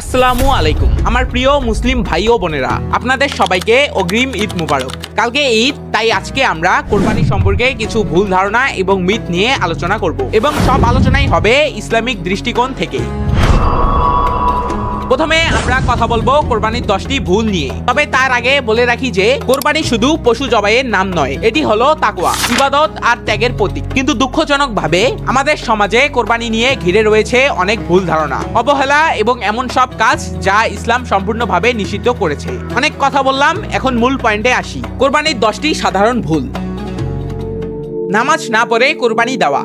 আসসালামু আলাইকুম আমার প্রিয় মুসলিম ভাই ও বোনেরা, আপনাদের সবাইকে অগ্রিম ঈদ মুবারক। কালকে ঈদ, তাই আজকে আমরা কোরবানি সম্পর্কে কিছু ভুল ধারণা এবং মিথ নিয়ে আলোচনা করব এবং সব আলোচনাই হবে ইসলামিক দৃষ্টিকোণ থেকে। প্রথমে আমরা কথা বলবো কোরবানির 10টি ভুল নিয়ে। তবে তার আগে বলে রাখি যে কোরবানি শুধু পশু জবাইয়ের নাম নয়, এটি হলো তাকওয়া, ইবাদত আর ত্যাগের প্রতীক। কিন্তু দুঃখজনকভাবে আমাদের সমাজে কোরবানি নিয়ে ঘিরে রয়েছে অনেক ভুল ধারণা, অবহেলা এবং এমন সব কাজ যা ইসলাম সম্পূর্ণভাবে নিষিদ্ধ করেছে। অনেক কথা বললাম, এখন মূল পয়েন্টে আসি। কোরবানির 10টি সাধারণ ভুল। নামাজ না পড়ে কোরবানি দেওয়া।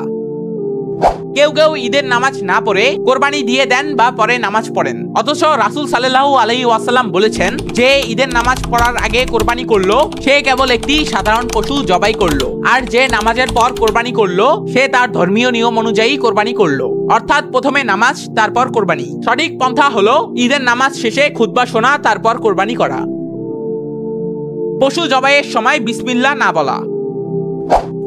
কেউ কেউ ঈদের নামাজ না পড়ে কোরবানি দিয়ে দেন বা পরে নামাজ পড়েন, অথচ রাসূল সাল্লাল্লাহু আলাইহি ওয়াসাল্লাম বলেছেন যে ঈদের নামাজ পড়ার আগে কোরবানি করলো সে কেবল একটি সাধারণ পশু জবাই করলো, আর যে নামাজের পর কোরবানি করলো সে তার ধর্মীয় নিয়ম অনুযায়ী কোরবানি করলো। অর্থাৎ প্রথমে নামাজ তারপর কোরবানি। সঠিক পন্থা হলো ঈদের নামাজ শেষে খুতবা শোনা, তারপর কোরবানি করা। পশু জবাইয়ের সময় বিসমিল্লাহ না বলা।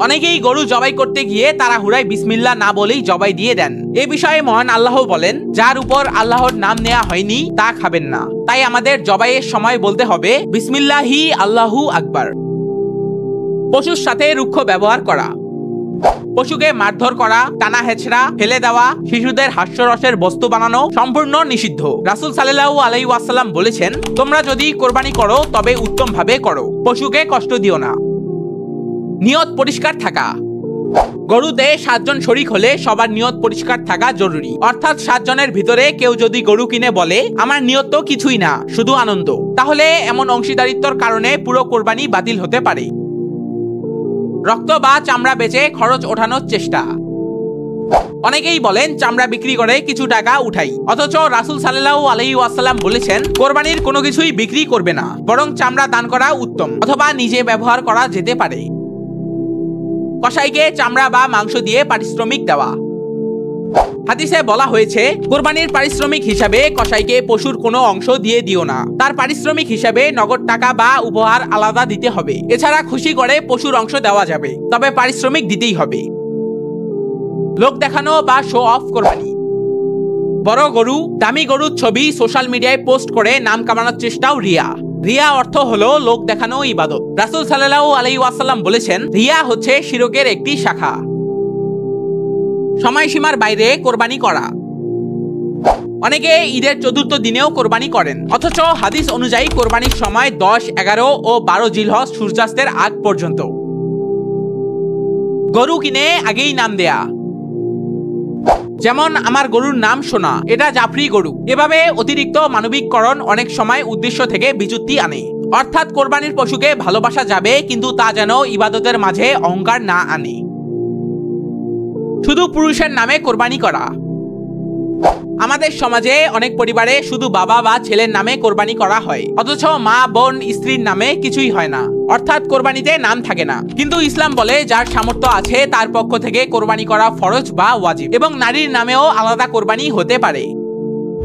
অনেকেই গরু জবাই করতে গিয়ে তাড়াহুড়ায় বিসমিল্লাহ না বলেই জবাই দিয়ে দেন। এ বিষয়ে মহান আল্লাহ বলেন, যার উপর আল্লাহর নাম নেওয়া হয়নি তা খাবেন না। তাই আমাদের জবাইয়ের সময় বলতে হবে বিসমিল্লাহি আল্লাহু আকবার। পশুর সাথে রুক্ষ ব্যবহার করা। পশুকে মারধর করা, টানা হেঁচড়া, ফেলে দেওয়া, শিশুদের হাস্যরসের বস্তু বানানো সম্পূর্ণ নিষিদ্ধ। রাসূল সাল্লাল্লাহু আলাইহি ওয়াসাল্লাম বলেছেন, তোমরা যদি কোরবানি করো তবে উত্তম ভাবে করো, পশুকে কষ্ট দিও না। নিয়ত পরিষ্কার থাকা। গরুতে 7 জন শরীক হলে সবার নিয়ত পরিষ্কার থাকা জরুরি। অর্থাৎ 7 জনের ভিতরে কেউ যদি গরু কিনে বলে আমার নিয়ত তো কিছুই না, শুধু আনন্দ, তাহলে এমন অংশীদারিত্বর কারণে পুরো কোরবানি বাতিল হতে পারে। রক্ত বা চামড়া বেচে খরচ ওঠানোর চেষ্টা। অনেকেই বলেন চামড়া বিক্রি করে কিছু টাকা উঠাই, অথচ রাসূল সাল্লাল্লাহু আলাইহি ওয়াসাল্লাম বলেছেন কোরবানির কোনো কিছুই বিক্রি করবে না, বরং চামড়া দান করা উত্তম, অথবা নিজে ব্যবহার করা যেতে পারে। কসাইকে চামড়া বা মাংস দিয়ে পারিশ্রমিক দেওয়া। হাদিসে বলা হয়েছে কোরবানির পারিশ্রমিক হিসাবে কসাইকে পশুর কোনো অংশ দিয়ে দিও না, তার পারিশ্রমিক হিসাবে নগদ টাকা বা উপহার আলাদা দিতে হবে। এছাড়া খুশি করে পশুর অংশ দেওয়া যাবে, তবে পারিশ্রমিক দিতেই হবে। লোক দেখানো বা শো অফ কোরবানি। বড় গরু, দামি গরুর ছবি সোশ্যাল মিডিয়ায় পোস্ট করে নাম কামানোর চেষ্টাও রিয়া। রিয়া অর্থ হলো লোক দেখানো ইবাদত। রাসূল সাল্লাল্লাহু আলাইহি ওয়াসাল্লাম বলেছেন রিয়া হচ্ছে শিরকের একটি শাখা। সময়সীমার বাইরে কোরবানি করা। অনেকে ঈদের ৪র্থ দিনেও কোরবানি করেন, অথচ হাদিস অনুযায়ী কোরবানির সময় 10, 11 ও 12 জিলহজ সূর্যাস্তের আগ পর্যন্ত। গরু কিনে আগেই নাম দেয়া, যেমন আমার গরুর নাম সোনা, এটা জাফরি গরু। এভাবে অতিরিক্ত মানবিককরণ অনেক সময় উদ্দেশ্য থেকে বিচ্যুতি আনে। অর্থাৎ কোরবানির পশুকে ভালোবাসা যাবে, কিন্তু তা যেন ইবাদতের মাঝে অহংকার না আনে। শুধু পুরুষের নামে কোরবানি করা। আমাদের সমাজে অনেক পরিবারে শুধু বাবা বা ছেলের নামে কোরবানি করা হয়, অথচ মা, বোন, স্ত্রীর নামে কিছুই হয় না। অর্থাৎ কোরবানিতে নাম থাকে না। কিন্তু ইসলাম বলে যার সামর্থ্য আছে তার পক্ষ থেকে কোরবানি করা ফরজ বা ওয়াজিব, এবং নারীর নামেও আলাদা কোরবানি হতে পারে।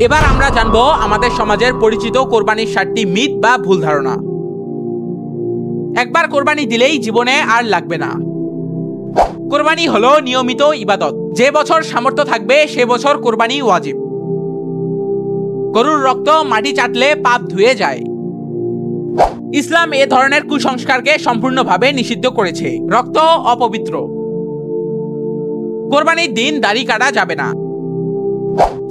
এবার আমরা জানবো আমাদের সমাজের পরিচিত কোরবানির 7টি মিথ বা ভুল ধারণা। একবার কোরবানি দিলেই জীবনে আর লাগবে না। কোরবানি হলো নিয়মিত ইবাদত, যে বছর সামর্থ্য থাকবে সে বছর কোরবানি ওয়াজিব। গরুর রক্ত মাটি চাটলে পাপ ধুয়ে যায়। ইসলাম এ ধরনের কুসংস্কারকে সম্পূর্ণভাবে নিষিদ্ধ করেছে। রক্ত অপবিত্র। কোরবানির দিন দাড়ি কাটা যাবে না।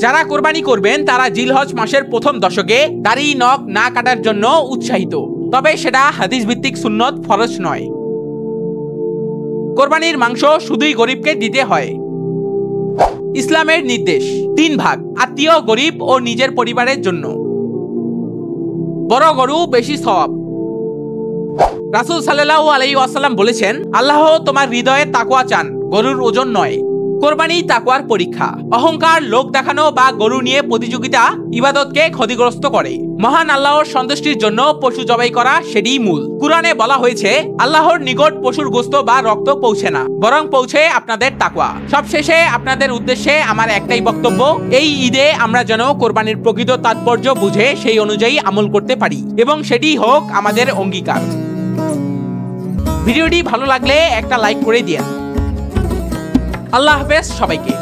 যারা কোরবানি করবেন তারা জিলহজ মাসের প্রথম দশকে দাড়ি নখ না কাটার জন্য উৎসাহিত, তবে সেটা হাদিস ভিত্তিক সুন্নত, ফরজ নয়। কোরবানির মাংস শুধুই গরিবকে দিতে হয়। ইসলামের নির্দেশ 3 ভাগ: আত্মীয়, গরিব ও নিজের পরিবারের জন্য। বড় গরু বেশি সওয়াব। রাসূল সাল্লাল্লাহু আলাইহি ওয়াসাল্লাম বলেছেন আল্লাহ তোমার হৃদয়ে তাকওয়া চান, গরুর ওজন নয়। কোরবানি তাকওয়ার পরীক্ষা। অহংকার, লোক দেখানো বা গরু নিয়ে প্রতিযোগিতা ইবাদতকে ক্ষতিগ্রস্ত করে। মহান আল্লাহর সন্তুষ্টির জন্য পশু জবাই করা সেটিই মূল। কুরআনে বলা হয়েছে আল্লাহর নিকট পশুর গোশত বা রক্ত পৌঁছে না, বরং পৌঁছে আপনাদের তাকওয়া। সবশেষে আপনাদের উদ্দেশ্যে আমার একটাই বক্তব্য, এই ঈদে আমরা যেন কোরবানির প্রকৃত তাৎপর্য বুঝে সেই অনুযায়ী আমল করতে পারি, এবং সেটি হোক আমাদের অঙ্গীকার। ভিডিওটি ভালো লাগলে একটা লাইক করে দিন। আল্লাহ হাফেজ সবাইকে।